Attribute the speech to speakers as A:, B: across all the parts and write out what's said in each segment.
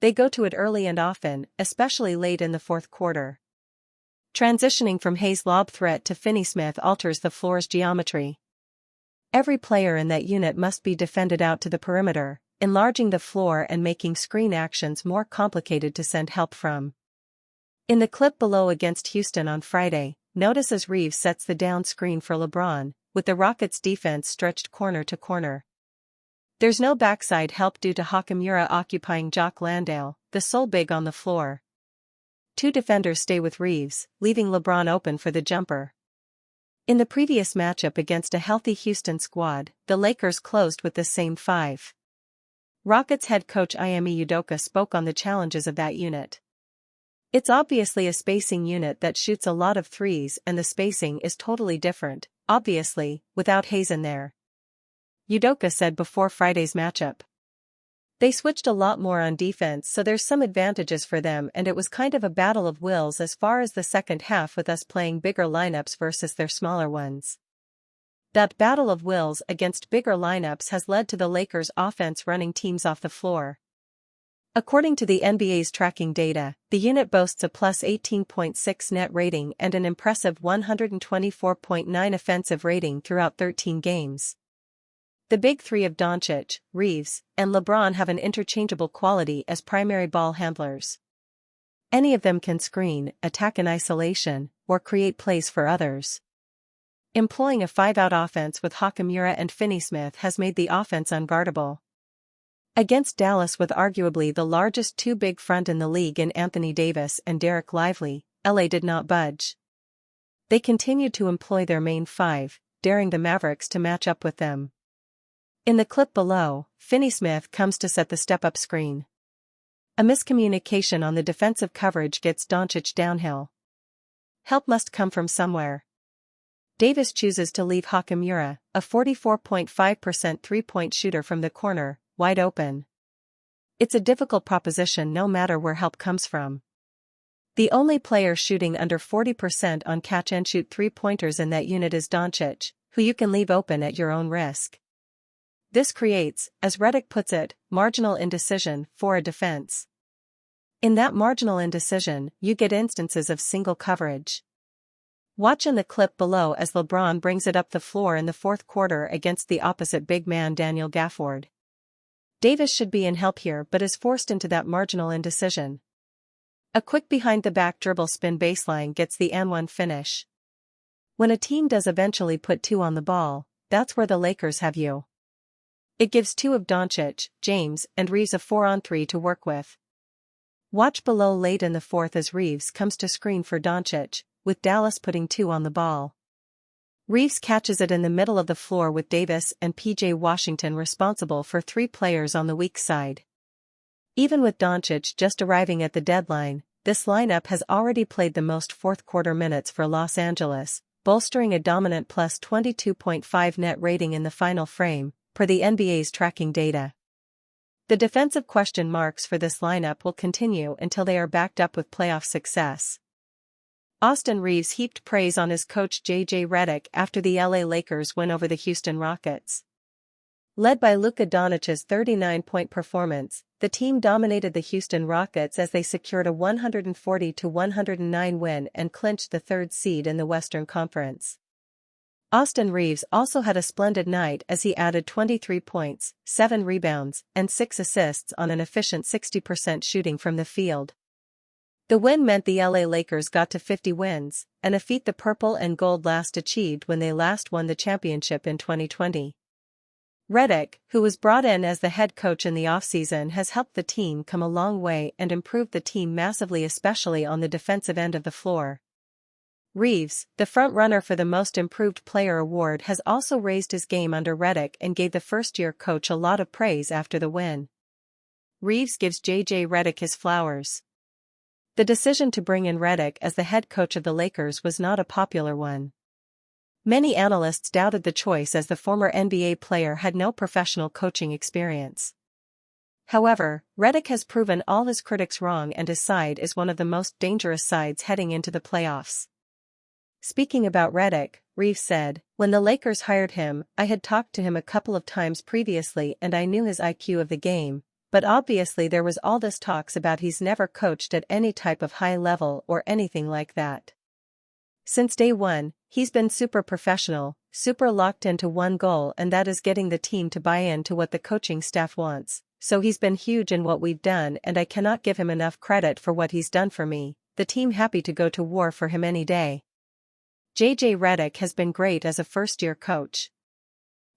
A: They go to it early and often, especially late in the fourth quarter. Transitioning from Hayes' lob threat to Finney-Smith alters the floor's geometry. Every player in that unit must be defended out to the perimeter, enlarging the floor and making screen actions more complicated to send help from. In the clip below against Houston on Friday, notice as Reeves sets the down screen for LeBron, with the Rockets' defense stretched corner to corner. There's no backside help due to Hachimura occupying Jock Landale, the sole big on the floor. Two defenders stay with Reeves, leaving LeBron open for the jumper. In the previous matchup against a healthy Houston squad, the Lakers closed with the same five. Rockets head coach Ime Udoka spoke on the challenges of that unit. It's obviously a spacing unit that shoots a lot of threes, and the spacing is totally different, obviously, without Hayes in there, Udoka said before Friday's matchup. They switched a lot more on defense, so there's some advantages for them, and it was kind of a battle of wills as far as the second half, with us playing bigger lineups versus their smaller ones. That battle of wills against bigger lineups has led to the Lakers' offense running teams off the floor. According to the NBA's tracking data, the unit boasts a plus 18.6 net rating and an impressive 124.9 offensive rating throughout 13 games. The big three of Doncic, Reeves, and LeBron have an interchangeable quality as primary ball handlers. Any of them can screen, attack in isolation, or create plays for others. Employing a five-out offense with Hachimura and Finney-Smith has made the offense unguardable. Against Dallas, with arguably the largest two big front in the league in Anthony Davis and Derek Lively, LA did not budge. They continued to employ their main five, daring the Mavericks to match up with them. In the clip below, Finney-Smith comes to set the step-up screen. A miscommunication on the defensive coverage gets Doncic downhill. Help must come from somewhere. Davis chooses to leave Hachimura, a 44.5% three-point shooter from the corner, wide open. It's a difficult proposition no matter where help comes from. The only player shooting under 40% on catch-and-shoot three-pointers in that unit is Doncic, who you can leave open at your own risk. This creates, as Redick puts it, marginal indecision for a defense. In that marginal indecision, you get instances of single coverage. Watch in the clip below as LeBron brings it up the floor in the fourth quarter against the opposite big man Daniel Gafford. Davis should be in help here but is forced into that marginal indecision. A quick behind-the-back dribble spin baseline gets the and-one finish. When a team does eventually put two on the ball, that's where the Lakers have you. It gives two of Doncic, James, and Reeves a 4-on-3 to work with. Watch below late in the fourth as Reeves comes to screen for Doncic, with Dallas putting two on the ball. Reeves catches it in the middle of the floor with Davis and PJ Washington responsible for three players on the weak side. Even with Doncic just arriving at the deadline, this lineup has already played the most fourth-quarter minutes for Los Angeles, bolstering a dominant plus 22.5 net rating in the final frame, per the NBA's tracking data. The defensive question marks for this lineup will continue until they are backed up with playoff success. Austin Reeves heaped praise on his coach J.J. Redick after the LA Lakers win over the Houston Rockets. Led by Luka Doncic's 39-point performance, the team dominated the Houston Rockets as they secured a 140-109 win and clinched the third seed in the Western Conference. Austin Reeves also had a splendid night as he added 23 points, 7 rebounds, and 6 assists on an efficient 60% shooting from the field. The win meant the LA Lakers got to 50 wins, and a feat the purple and gold last achieved when they last won the championship in 2020. Redick, who was brought in as the head coach in the offseason, has helped the team come a long way and improved the team massively, especially on the defensive end of the floor. Reeves, the front-runner for the Most Improved Player award, has also raised his game under Redick and gave the first-year coach a lot of praise after the win. Reeves gives J.J. Redick his flowers. The decision to bring in Redick as the head coach of the Lakers was not a popular one. Many analysts doubted the choice as the former NBA player had no professional coaching experience. However, Redick has proven all his critics wrong, and his side is one of the most dangerous sides heading into the playoffs. Speaking about Redick, Reeves said, "When the Lakers hired him, I had talked to him a couple of times previously and I knew his IQ of the game, But obviously there was all this talks about he's never coached at any type of high level or anything like that. Since day one, he's been super professional, super locked into one goal, and that is getting the team to buy into what the coaching staff wants. So he's been huge in what we've done, and I cannot give him enough credit for what he's done for me. The team happy to go to war for him any day. JJ Redick has been great as a first-year coach.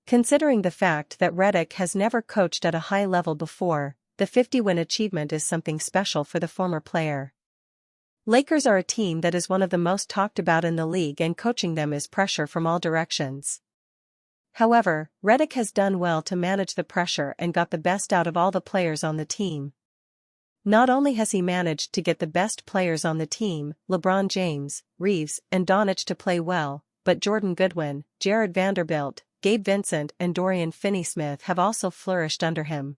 A: Considering the fact that Redick has never coached at a high level before, the 50-win achievement is something special for the former player. Lakers are a team that is one of the most talked about in the league, and coaching them is pressure from all directions. However, Redick has done well to manage the pressure and got the best out of all the players on the team. Not only has he managed to get the best players on the team, LeBron James, Reeves, and Doncic to play well, but Jordan Goodwin, Jared Vanderbilt, Gabe Vincent and Dorian Finney-Smith have also flourished under him.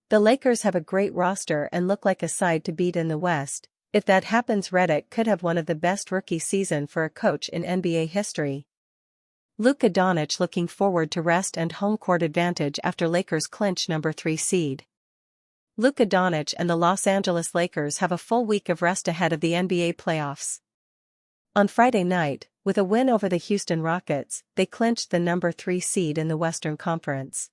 A: The Lakers have a great roster and look like a side to beat in the West. If that happens, Redick could have one of the best rookie season for a coach in NBA history. Luka Doncic looking forward to rest and home court advantage after Lakers clinch number 3 seed. Luka Doncic and the Los Angeles Lakers have a full week of rest ahead of the NBA playoffs. On Friday night, with a win over the Houston Rockets, they clinched the number 3 seed in the Western Conference.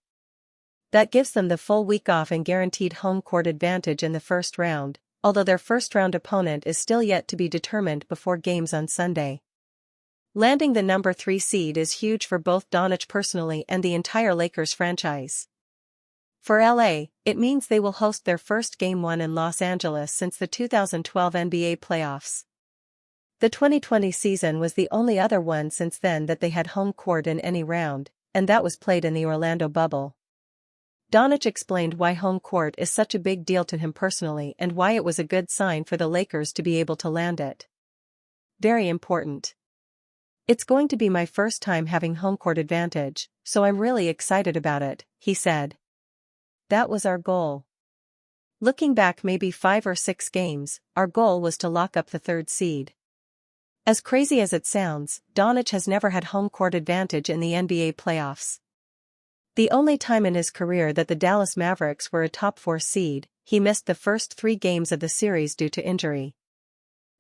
A: That gives them the full week off and guaranteed home court advantage in the first round, although their first-round opponent is still yet to be determined before games on Sunday. Landing the number 3 seed is huge for both Doncic personally and the entire Lakers franchise. For LA, it means they will host their first Game 1 in Los Angeles since the 2012 NBA playoffs. The 2020 season was the only other one since then that they had home court in any round, and that was played in the Orlando bubble. Doncic explained why home court is such a big deal to him personally and why it was a good sign for the Lakers to be able to land it. Very important. It's going to be my first time having home court advantage, so I'm really excited about it, he said. That was our goal. Looking back maybe 5 or 6 games, our goal was to lock up the 3rd seed. As crazy as it sounds, Doncic has never had home court advantage in the NBA playoffs. The only time in his career that the Dallas Mavericks were a top 4 seed, he missed the first 3 games of the series due to injury.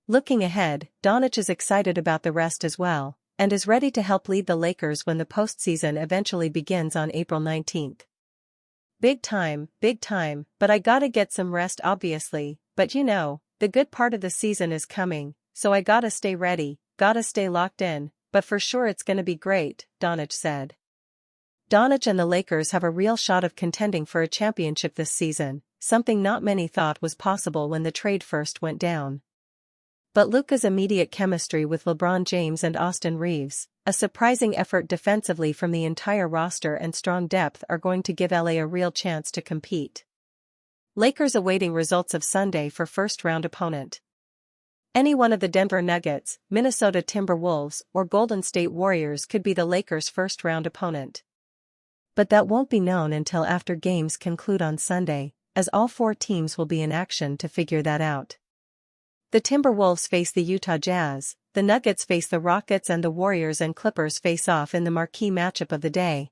A: Looking ahead, Doncic is excited about the rest as well, and is ready to help lead the Lakers when the postseason eventually begins on April 19th. Big time, but I gotta get some rest obviously, but you know, the good part of the season is coming, so I gotta stay ready, gotta stay locked in, but for sure it's gonna be great, Doncic said. Doncic and the Lakers have a real shot of contending for a championship this season, something not many thought was possible when the trade first went down. But Luka's immediate chemistry with LeBron James and Austin Reeves, a surprising effort defensively from the entire roster and strong depth are going to give LA a real chance to compete. Lakers awaiting results of Sunday for first-round opponent. Any one of the Denver Nuggets, Minnesota Timberwolves, or Golden State Warriors could be the Lakers' first-round opponent. But that won't be known until after games conclude on Sunday, as all 4 teams will be in action to figure that out. The Timberwolves face the Utah Jazz, the Nuggets face the Rockets, and the Warriors and Clippers face off in the marquee matchup of the day.